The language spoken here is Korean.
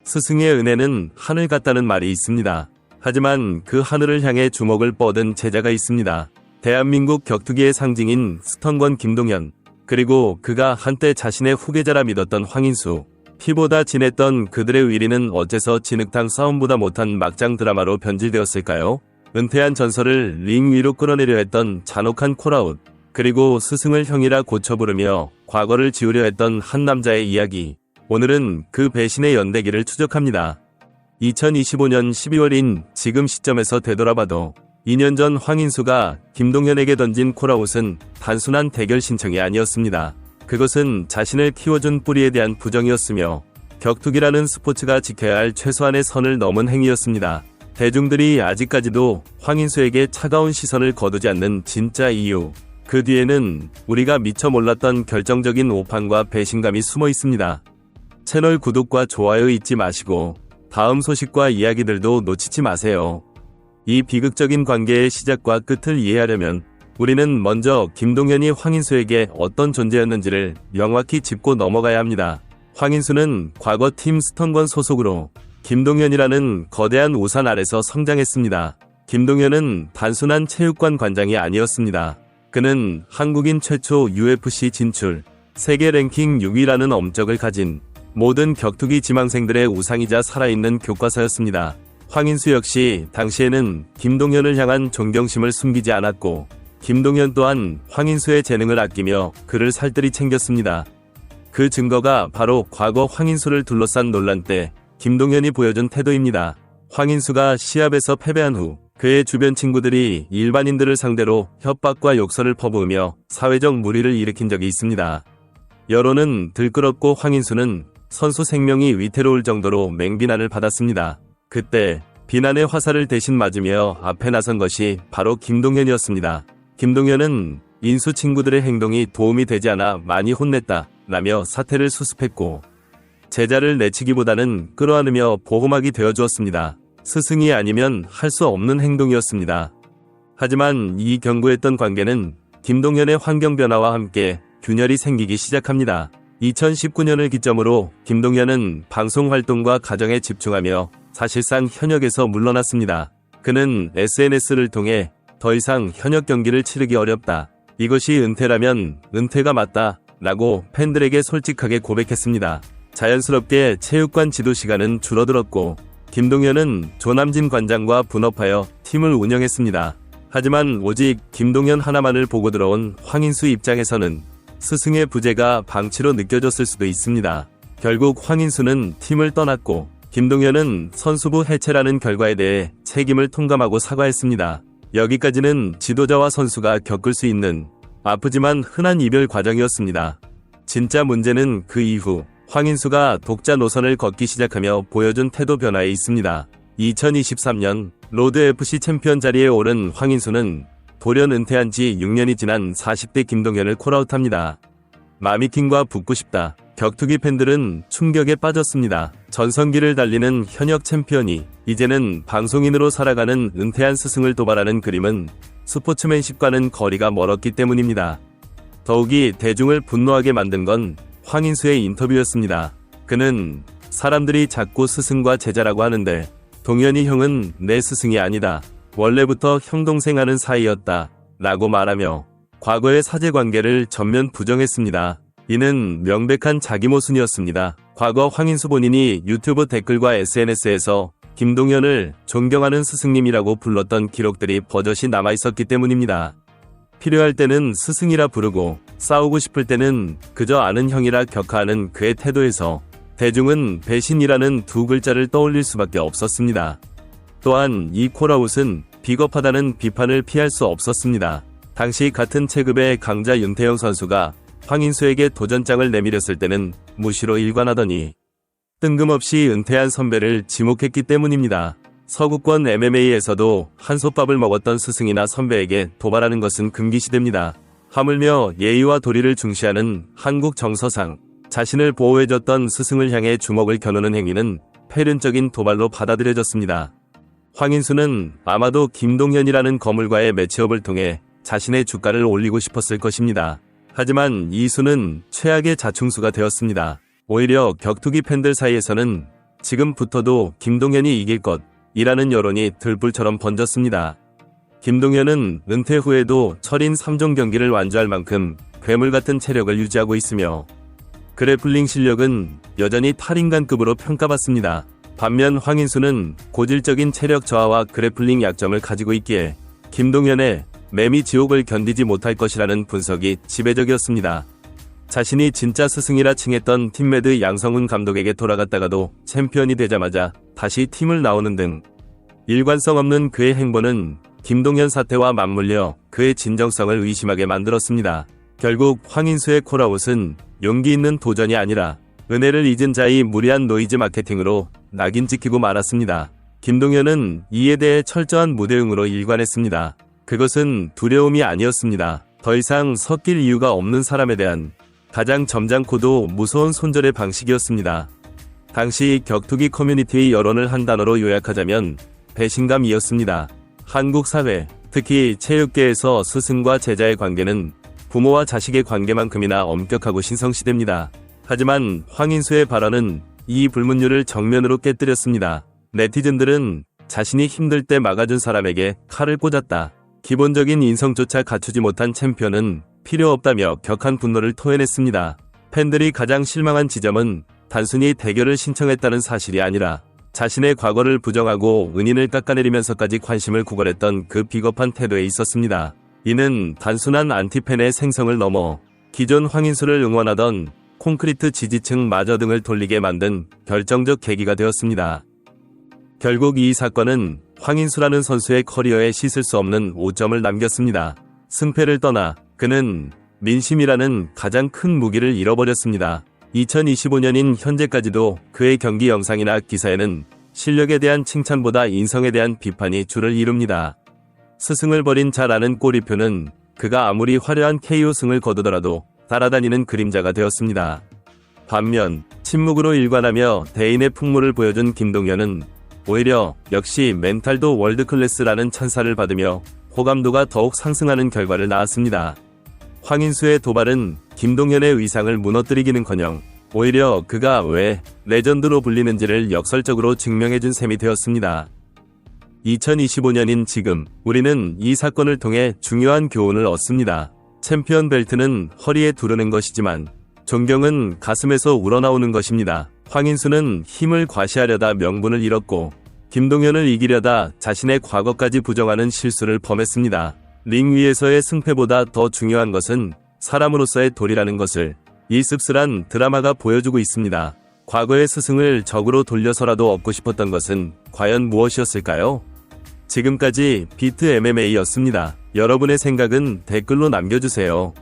스승의 은혜는 하늘 같다는 말이 있습니다. 하지만 그 하늘을 향해 주먹을 뻗은 제자가 있습니다. 대한민국 격투기의 상징인 스턴권 김동현, 그리고 그가 한때 자신의 후계자라 믿었던 황인수. 피보다 진했던 그들의 의리는 어째서 진흙탕 싸움보다 못한 막장 드라마로 변질되었을까요? 은퇴한 전설을 링 위로 끌어내려 했던 잔혹한 콜아웃, 그리고 스승을 형이라 고쳐 부르며 과거를 지우려 했던 한 남자의 이야기. 오늘은 그 배신의 연대기를 추적합니다. 2025년 12월인 지금 시점에서 되돌아봐도 2년 전 황인수가 김동현에게 던진 콜아웃은 단순한 대결 신청이 아니었습니다. 그것은 자신을 키워준 뿌리에 대한 부정이었으며 격투기라는 스포츠가 지켜야 할 최소한의 선을 넘은 행위였습니다. 대중들이 아직까지도 황인수에게 차가운 시선을 거두지 않는 진짜 이유, 그 뒤에는 우리가 미처 몰랐던 결정적인 오판과 배신감이 숨어 있습니다. 채널 구독과 좋아요 잊지 마시고 다음 소식과 이야기들도 놓치지 마세요. 이 비극적인 관계의 시작과 끝을 이해하려면 우리는 먼저 김동현이 황인수에게 어떤 존재였는지를 명확히 짚고 넘어가야 합니다. 황인수는 과거 팀 스턴권 소속으로 김동현이라는 거대한 우산 아래서 성장했습니다. 김동현은 단순한 체육관 관장이 아니었습니다. 그는 한국인 최초 UFC 진출, 세계 랭킹 6위라는 업적을 가진 모든 격투기 지망생들의 우상이자 살아있는 교과서였습니다. 황인수 역시 당시에는 김동현을 향한 존경심을 숨기지 않았고 김동현 또한 황인수의 재능을 아끼며 그를 살뜰히 챙겼습니다. 그 증거가 바로 과거 황인수를 둘러싼 논란 때 김동현이 보여준 태도입니다. 황인수가 시합에서 패배한 후 그의 주변 친구들이 일반인들을 상대로 협박과 욕설을 퍼부으며 사회적 물의를 일으킨 적이 있습니다. 여론은 들끓었고 황인수는 선수 생명이 위태로울 정도로 맹비난을 받았습니다. 그때 비난의 화살을 대신 맞으며 앞에 나선 것이 바로 김동현이었습니다. 김동현은 인수 친구들의 행동이 도움이 되지 않아 많이 혼냈다 라며 사태를 수습했고 제자를 내치기보다는 끌어안으며 보호막이 되어주었습니다. 스승이 아니면 할 수 없는 행동이었습니다. 하지만 이 견고했던 관계는 김동현의 환경 변화와 함께 균열이 생기기 시작합니다. 2019년을 기점으로 김동현은 방송 활동과 가정에 집중하며 사실상 현역에서 물러났습니다. 그는 SNS를 통해 더 이상 현역 경기를 치르기 어렵다. 이것이 은퇴라면 은퇴가 맞다. 라고 팬들에게 솔직하게 고백했습니다. 자연스럽게 체육관 지도 시간은 줄어들었고 김동현은 조남진 관장과 분업하여 팀을 운영했습니다. 하지만 오직 김동현 하나만을 보고 들어온 황인수 입장에서는 스승의 부재가 방치로 느껴졌을 수도 있습니다. 결국 황인수는 팀을 떠났고 김동현은 선수부 해체라는 결과에 대해 책임을 통감하고 사과했습니다. 여기까지는 지도자와 선수가 겪을 수 있는 아프지만 흔한 이별 과정이었습니다. 진짜 문제는 그 이후 황인수가 독자 노선을 걷기 시작하며 보여준 태도 변화에 있습니다. 2023년 로드FC 챔피언 자리에 오른 황인수는 돌연 은퇴한 지 6년이 지난 40대 김동현을 콜아웃합니다. 마미킹과 붙고 싶다. 격투기 팬들은 충격에 빠졌습니다. 전성기를 달리는 현역 챔피언이 이제는 방송인으로 살아가는 은퇴한 스승을 도발하는 그림은 스포츠맨십과는 거리가 멀었기 때문입니다. 더욱이 대중을 분노하게 만든 건 황인수의 인터뷰였습니다. 그는 사람들이 자꾸 스승과 제자라고 하는데 동현이 형은 내 스승이 아니다. 원래부터 형동생 하는 사이였다. 라고 말하며 과거의 사제관계를 전면 부정했습니다. 이는 명백한 자기모순이었습니다. 과거 황인수 본인이 유튜브 댓글과 SNS에서 김동현을 존경하는 스승님이라고 불렀던 기록들이 버젓이 남아있었기 때문입니다. 필요할 때는 스승이라 부르고 싸우고 싶을 때는 그저 아는 형이라 격하하는 그의 태도에서 대중은 배신이라는 두 글자를 떠올릴 수밖에 없었습니다. 또한 이 콜아웃은 비겁하다는 비판을 피할 수 없었습니다. 당시 같은 체급의 강자 윤태영 선수가 황인수에게 도전장을 내밀었을 때는 무시로 일관하더니 뜬금없이 은퇴한 선배를 지목했기 때문입니다. 서구권 MMA에서도 한솥밥을 먹었던 스승이나 선배에게 도발하는 것은 금기시됩니다. 하물며 예의와 도리를 중시하는 한국 정서상 자신을 보호해줬던 스승을 향해 주먹을 겨누는 행위는 폐륜적인 도발로 받아들여졌습니다. 황인수는 아마도 김동현이라는 거물과의 매치업을 통해 자신의 주가를 올리고 싶었을 것입니다. 하지만 이 수는 최악의 자충수가 되었습니다. 오히려 격투기 팬들 사이에서는 지금부터도 김동현이 이길 것이라는 여론이 들불처럼 번졌습니다. 김동현은 은퇴 후에도 철인 3종 경기를 완주할 만큼 괴물 같은 체력을 유지하고 있으며 그래플링 실력은 여전히 탈인간급으로 평가받습니다. 반면 황인수는 고질적인 체력 저하와 그래플링 약점을 가지고 있기에 김동현의 매미 지옥을 견디지 못할 것이라는 분석이 지배적이었습니다. 자신이 진짜 스승이라 칭했던 팀메드 양성훈 감독에게 돌아갔다가도 챔피언이 되자마자 다시 팀을 나오는 등 일관성 없는 그의 행보는 김동현 사태와 맞물려 그의 진정성을 의심하게 만들었습니다. 결국 황인수의 콜아웃은 용기 있는 도전이 아니라 은혜를 잊은 자의 무리한 노이즈 마케팅으로 낙인 찍히고 말았습니다. 김동현은 이에 대해 철저한 무대응으로 일관했습니다. 그것은 두려움이 아니었습니다. 더 이상 섞일 이유가 없는 사람에 대한 가장 점잖고도 무서운 손절의 방식이었습니다. 당시 격투기 커뮤니티의 여론을 한 단어로 요약하자면 배신감이었습니다. 한국 사회, 특히 체육계에서 스승과 제자의 관계는 부모와 자식의 관계만큼이나 엄격하고 신성시됩니다. 하지만 황인수의 발언은 이 불문율을 정면으로 깨뜨렸습니다. 네티즌들은 자신이 힘들 때 막아준 사람에게 칼을 꽂았다. 기본적인 인성조차 갖추지 못한 챔피언은 필요 없다며 격한 분노를 토해냈습니다. 팬들이 가장 실망한 지점은 단순히 대결을 신청했다는 사실이 아니라 자신의 과거를 부정하고 은인을 깎아내리면서까지 관심을 구걸했던 그 비겁한 태도에 있었습니다. 이는 단순한 안티팬의 생성을 넘어 기존 황인수를 응원하던 콘크리트 지지층 마저 등을 돌리게 만든 결정적 계기가 되었습니다. 결국 이 사건은 황인수라는 선수의 커리어에 씻을 수 없는 오점을 남겼습니다. 승패를 떠나 그는 민심이라는 가장 큰 무기를 잃어버렸습니다. 2025년인 현재까지도 그의 경기 영상이나 기사에는 실력에 대한 칭찬보다 인성에 대한 비판이 주를 이룹니다. 스승을 버린 잘 아는 꼬리표는 그가 아무리 화려한 KO승을 거두더라도 따라다니는 그림자가 되었습니다. 반면 침묵으로 일관하며 대인의 풍모를 보여준 김동현은 오히려 역시 멘탈도 월드클래스라는 찬사를 받으며 호감도가 더욱 상승하는 결과를 낳았습니다. 황인수의 도발은 김동현의 의상을 무너뜨리기는커녕 오히려 그가 왜 레전드로 불리는지를 역설적으로 증명해준 셈이 되었습니다. 2025년인 지금 우리는 이 사건을 통해 중요한 교훈을 얻습니다. 챔피언 벨트는 허리에 두르는 것이지만 존경은 가슴에서 우러나오는 것입니다. 황인수는 힘을 과시하려다 명분을 잃었고 김동현을 이기려다 자신의 과거까지 부정하는 실수를 범했습니다. 링 위에서의 승패보다 더 중요한 것은 사람으로서의 도리라는 것을 이 씁쓸한 드라마가 보여주고 있습니다. 과거의 스승을 적으로 돌려서라도 얻고 싶었던 것은 과연 무엇이었을까요? 지금까지 비트 MMA였습니다. 여러분의 생각은 댓글로 남겨주세요.